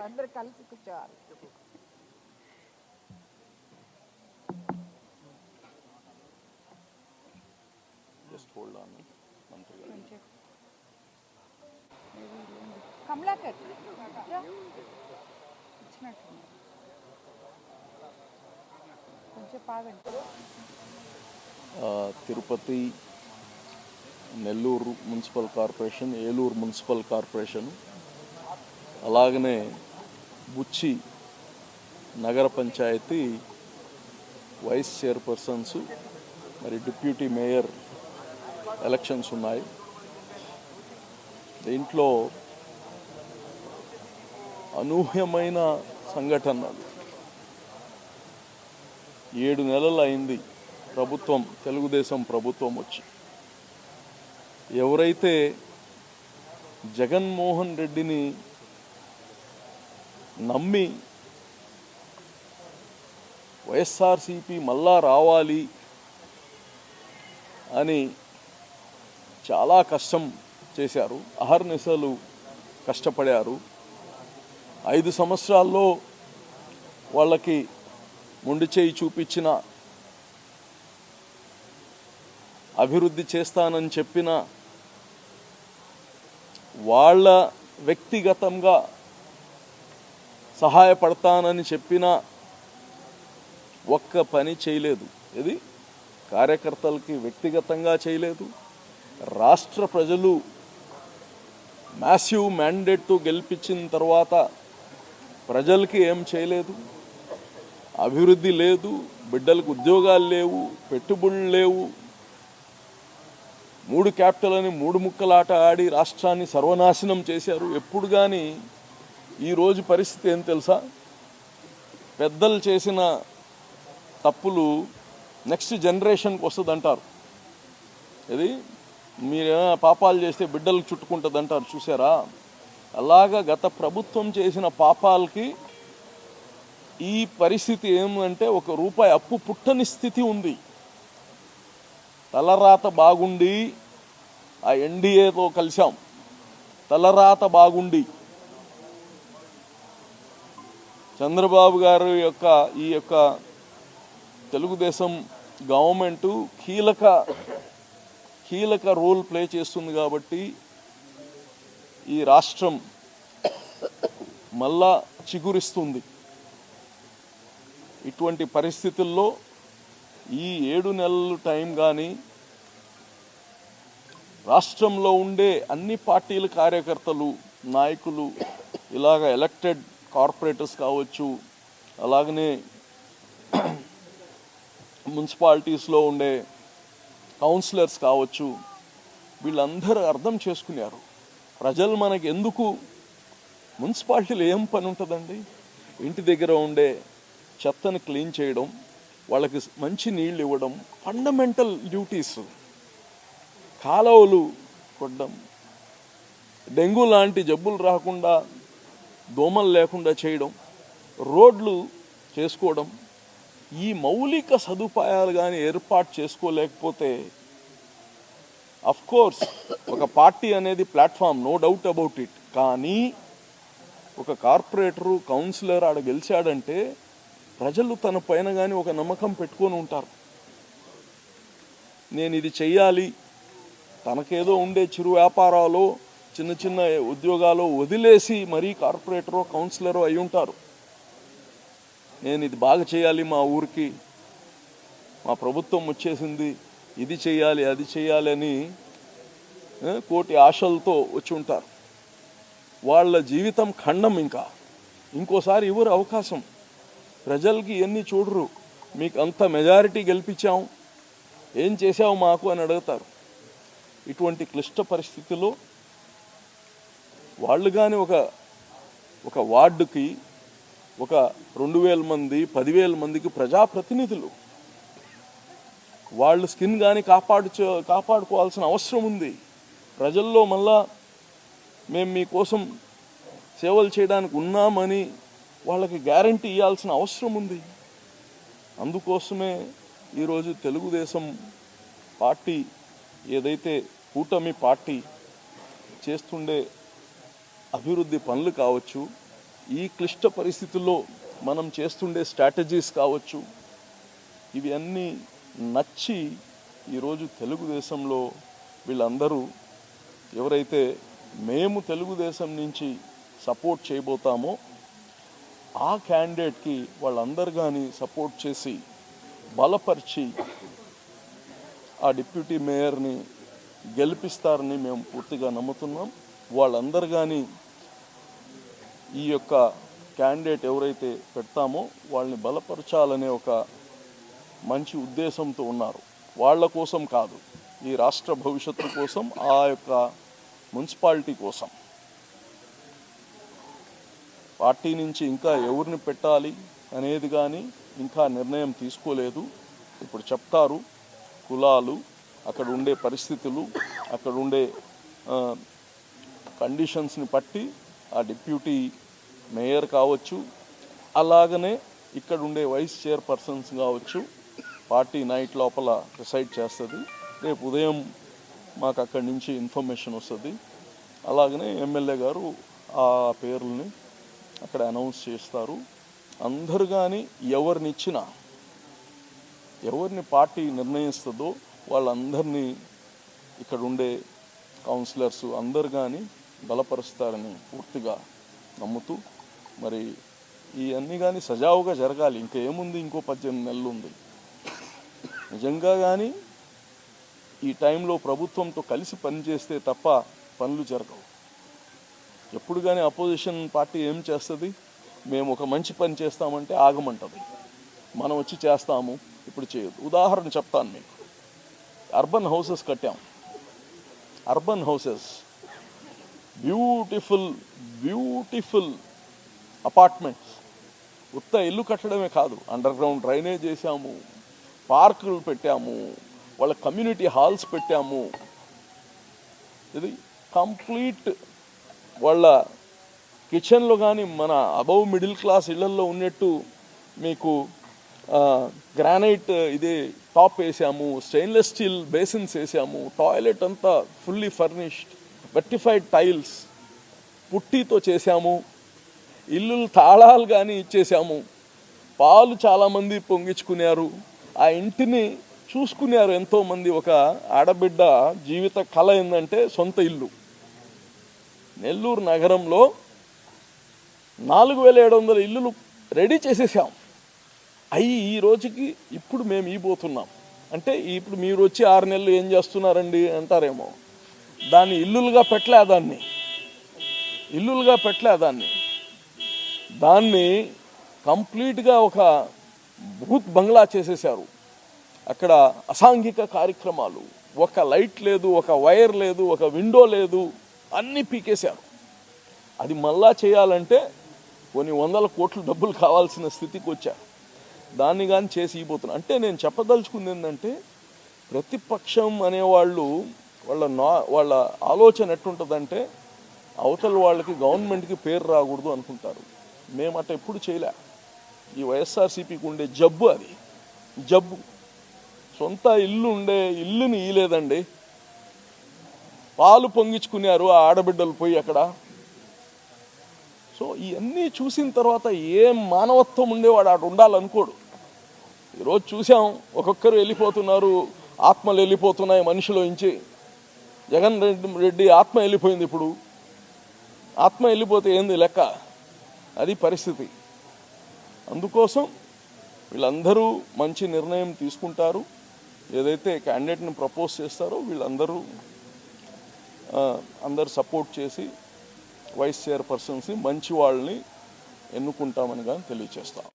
అందరు కలిసి కూర్చోవాలి. కమలాకర్ ఇచ్చినట్టు కొంచెం బాగండి. Tirupati, Nellore municipal corporation, Eluru municipal corporation, అలాగనే బుచ్చి నగర పంచాయతీ వైస్ చైర్పర్సన్స్, మరి డిప్యూటీ మేయర్ ఎలక్షన్స్ ఉన్నాయి. దీంట్లో అనూహ్యమైన సంఘటనలు. 7 నెలలు అయింది ప్రభుత్వం, తెలుగుదేశం ప్రభుత్వం వచ్చి. ఎవరైతే జగన్మోహన్ రెడ్డిని నమ్మి వైఎస్ఆర్సీపీ మళ్ళా రావాలి అని చాలా కష్టం చేశారు, అహర్నిశలు కష్టపడారు. 5 సంవత్సరాల్లో వాళ్ళకి మొండి చేయి చూపించిన, అభివృద్ధి చేస్తానని చెప్పిన, వాళ్ళ వ్యక్తిగతంగా సహాయపడతానని చెప్పిన ఒక్క పని చేయలేదు. ఇది కార్యకర్తలకి వ్యక్తిగతంగా చేయలేదు. రాష్ట్ర ప్రజలు మ్యాసివ్ మ్యాండేట్తో గెలిపించిన తర్వాత ప్రజలకి ఏం చేయలేదు. అభివృద్ధి లేదు, బిడ్డలకు ఉద్యోగాలు లేవు, పెట్టుబడులు లేవు. 3 క్యాపిటల్ అని 3 ముక్కలాట ఆడి రాష్ట్రాన్ని సర్వనాశనం చేశారు. ఎప్పుడు కానీ ఈరోజు పరిస్థితి ఏం తెలుసా? పెద్దలు చేసిన తప్పులు నెక్స్ట్ జనరేషన్కి వస్తుంది అంటారు. ఇది మీరేమైనా పాపాలు చేస్తే బిడ్డలకు చుట్టుకుంటుంది అంటారు, చూసారా? అలాగా గత ప్రభుత్వం చేసిన పాపాలకి ఈ పరిస్థితి ఏమంటే, 1 రూపాయి అప్పు పుట్టని స్థితి ఉంది. తలరాత బాగుండి ఆ ఎన్డీఏతో కలిసాం, తలరాత బాగుండి చంద్రబాబు గారు ఈ యొక్క తెలుగుదేశం గవర్నమెంటు కీలక రోల్ ప్లే చేస్తుంది. కాబట్టి ఈ రాష్ట్రం మళ్ళా చిగురిస్తుంది. ఇటువంటి పరిస్థితుల్లో ఈ 7 నెలల టైం కానీ రాష్ట్రంలో ఉండే అన్ని పార్టీల కార్యకర్తలు, నాయకులు, ఇలాగ ఎలక్టెడ్ కార్పొరేటర్స్ కావచ్చు, అలాగనే మున్సిపాలిటీస్లో ఉండే కౌన్సిలర్స్ కావచ్చు, వీళ్ళందరూ అర్థం చేసుకున్నారు. ప్రజలు మనకి ఎందుకు, మున్సిపాలిటీలో ఏం పని ఉంటుందండి? ఇంటి దగ్గర ఉండే చెత్తని క్లీన్ చేయడం, వాళ్ళకి మంచి నీళ్ళు ఇవ్వడం, ఫండమెంటల్ డ్యూటీస్. కాలువలు కొట్టడం, డెంగ్యూ లాంటి జబ్బులు రాకుండా, దోమలు లేకుండా చేయడం, రోడ్లు చేసుకోవడం. ఈ మౌలిక సదుపాయాలు కానీ ఏర్పాటు చేసుకోలేకపోతే, అఫ్కోర్స్ ఒక పార్టీ అనేది platform, no doubt about it. కానీ ఒక కార్పొరేటరు, కౌన్సిలర్ ఆడ గెలిచాడంటే ప్రజలు తన పైన కానీ ఒక నమ్మకం పెట్టుకొని ఉంటారు. నేను ఇది చెయ్యాలి, తనకేదో ఉండే చిరు వ్యాపారాలు, చిన్న చిన్న ఉద్యోగాలు వదిలేసి మరీ కార్పొరేటరో కౌన్సిలరో అయి ఉంటారు. నేను ఇది బాగా చేయాలి, మా ఊరికి మా ప్రభుత్వం వచ్చేసింది, ఇది చేయాలి అది చేయాలి అని కోటి ఆశలతో వచ్చి ఉంటారు. వాళ్ళ జీవితం ఖండం. ఇంకోసారి ఇవ్వరు అవకాశం. ప్రజలకి ఎన్ని చూడరు. మీకు అంత మెజారిటీ గెలిపించాం, ఏం చేసావు మాకు అని అడుగుతారు. ఇటువంటి క్లిష్ట పరిస్థితుల్లో వాళ్ళు కానీ ఒక వార్డుకి ఒక 2000 మంది 10,000 మందికి ప్రజాప్రతినిధులు, వాళ్ళు స్కిన్ కానీ కాపాడుకోవాల్సిన అవసరం ఉంది. ప్రజల్లో మళ్ళా మేము మీకోసం సేవలు చేయడానికి ఉన్నామని వాళ్ళకి గ్యారంటీ ఇవ్వాల్సిన అవసరం ఉంది. అందుకోసమే ఈరోజు తెలుగుదేశం పార్టీ ఏదైతే కూటమి పార్టీ చేస్తుండే అభివృద్ధి పనులు కావచ్చు, ఈ క్లిష్ట పరిస్థితుల్లో మనం చేస్తుండే స్ట్రాటజీస్ కావచ్చు, ఇవి అన్నీ నచ్చి ఈరోజు తెలుగుదేశంలో వీళ్ళందరూ ఎవరైతే మేము తెలుగుదేశం నుంచి సపోర్ట్ చేయబోతామో ఆ క్యాండిడేట్కి వాళ్ళందరూ కానీ సపోర్ట్ చేసి బలపరిచి ఆ డిప్యూటీ మేయర్ని గెలిపిస్తారని మేము పూర్తిగా నమ్ముతున్నాం. వాళ్ళందరూ కానీ ఈ యొక్క క్యాండిడేట్ ఎవరైతే పెడతామో వాళ్ళని బలపరచాలనే ఒక మంచి ఉద్దేశంతో ఉన్నారు. వాళ్ళ కోసం కాదు, ఈ రాష్ట్ర భవిష్యత్తు కోసం, ఆ యొక్క మున్సిపాలిటీ కోసం. పార్టీ నుంచి ఇంకా ఎవరిని పెట్టాలి అనేది కానీ ఇంకా నిర్ణయం తీసుకోలేదు. ఇప్పుడు చెప్తారు కులాలు, అక్కడ ఉండే పరిస్థితులు, అక్కడ ఉండే కండిషన్స్ని బట్టి ఆ డిప్యూటీ మేయర్ కావచ్చు, అలాగనే ఇక్కడ ఉండే వైస్ చైర్పర్సన్స్ కావచ్చు, పార్టీ నైట్ లోపల డిసైడ్ చేస్తుంది. రేపు ఉదయం మాకు అక్కడి నుంచి ఇన్ఫర్మేషన్ వస్తుంది. అలాగనే ఎమ్మెల్యే గారు ఆ పేర్లని అక్కడ అనౌన్స్ చేస్తారు. అందరూ కానీ ఎవరిని పార్టీ నిర్ణయిస్తుందో వాళ్ళందరినీ ఇక్కడ ఉండే కౌన్సిలర్స్ అందరు కానీ బలపరుస్తారని పూర్తిగా నమ్ముతూ, మరి ఇవన్నీ కానీ సజావుగా జరగాలి. ఇంకా ఏముంది, ఇంకో 18 నెలలు ఉంది. నిజంగా కానీ ఈ టైంలో ప్రభుత్వంతో కలిసి పనిచేస్తే తప్ప పనులు జరగవు. ఎప్పుడు కానీ అపోజిషన్ పార్టీ ఏం చేస్తుంది, మేము ఒక మంచి పని చేస్తామంటే ఆగమంటుంది, మనం వచ్చి చేస్తాము, ఇప్పుడు చేయదు. ఉదాహరణ చెప్తాను మీకు. అర్బన్ హౌసెస్ కట్టాం. Urban houses beautiful apartments. ఉత్త ఇల్లు కట్టడమే కాదు, అండర్ గ్రౌండ్ డ్రైనేజ్ చేసాము, పార్కులు పెట్టాము, వాళ్ళ కమ్యూనిటీ హాల్స్ పెట్టాము. ఇది కంప్లీట్ వాళ్ళ కిచెన్లో కానీ మన అబవ్ మిడిల్ క్లాస్ ఇళ్లల్లో ఉన్నట్టు మీకు గ్రానైట్ ఇది టాప్ వేసాము, స్టెయిన్లెస్ స్టీల్ బేసిన్స్ వేసాము, టాయిలెట్ అంతా ఫుల్లీ ఫర్నిష్డ్, వెర్టిఫైడ్ టైల్స్ పుట్టితో చేశాము, ఇల్లు తాళాలు కానీ ఇచ్చేసాము. పాలు చాలామంది పొంగించుకున్నారు, ఆ ఇంటిని చూసుకున్నారు ఎంతోమంది. ఒక ఆడబిడ్డ జీవిత కళ ఏంటంటే సొంత ఇల్లు. నెల్లూరు నగరంలో 4700 ఇల్లులు రెడీ చేసేసాం. అవి ఈ రోజుకి ఇప్పుడు మేము ఇవ్వబోతున్నాం. అంటే ఇప్పుడు మీరు వచ్చి 6 నెలలు ఏం చేస్తున్నారండి అంటారేమో. దాన్ని ఇల్లులుగా పెట్టలేదాన్ని దాన్ని కంప్లీట్గా ఒక భూత్ బంగ్లా చేసేసారు. అక్కడ అసాంఘిక కార్యక్రమాలు, ఒక లైట్ లేదు, ఒక వైర్ లేదు, ఒక విండో లేదు, అన్నీ పీకేశారు. అది మళ్ళా చేయాలంటే కొన్ని 100 కోట్ల డబ్బులు కావాల్సిన స్థితికి వచ్చారు. దాన్ని కానీ చేసి ఇవ్వబోతున్నారు. అంటే నేను చెప్పదలుచుకుంది ఏంటంటే, ప్రతిపక్షం అనేవాళ్ళు వాళ్ళ ఆలోచన ఎట్టుంటుందంటే అవతల వాళ్ళకి గవర్నమెంట్కి పేరు రాకూడదు అనుకుంటారు. మేము అట్లా ఎప్పుడు చేయలే. ఈ వైఎస్ఆర్సీపీకి ఉండే జబ్బు అది. సొంత ఇల్లు ఉండే ఇల్లుని ఇయలేదండి. పాలు పొంగించుకున్నారు ఆ ఆడబిడ్డలు పోయి అక్కడ. సో ఇవన్నీ చూసిన తర్వాత ఏం మానవత్వం ఉండేవాడు అటు ఉండాలనుకోడు. ఈరోజు చూసాం, ఒక్కొక్కరు వెళ్ళిపోతున్నారు, ఆత్మలు వెళ్ళిపోతున్నాయి మనిషిలో నుంచి. జగన్ రెడ్డి ఆత్మ వెళ్ళిపోయింది. ఇప్పుడు ఆత్మ వెళ్ళిపోతే ఏంది లెక్క, అది పరిస్థితి. అందుకోసం వీళ్ళందరూ మంచి నిర్ణయం తీసుకుంటారు. ఏదైతే క్యాండిడేట్ని ప్రపోజ్ చేస్తారో వీళ్ళందరూ సపోర్ట్ చేసి వైస్ చైర్పర్సన్స్ని మంచి వాళ్ళని ఎన్నుకుంటామని కానీ తెలియజేస్తాం.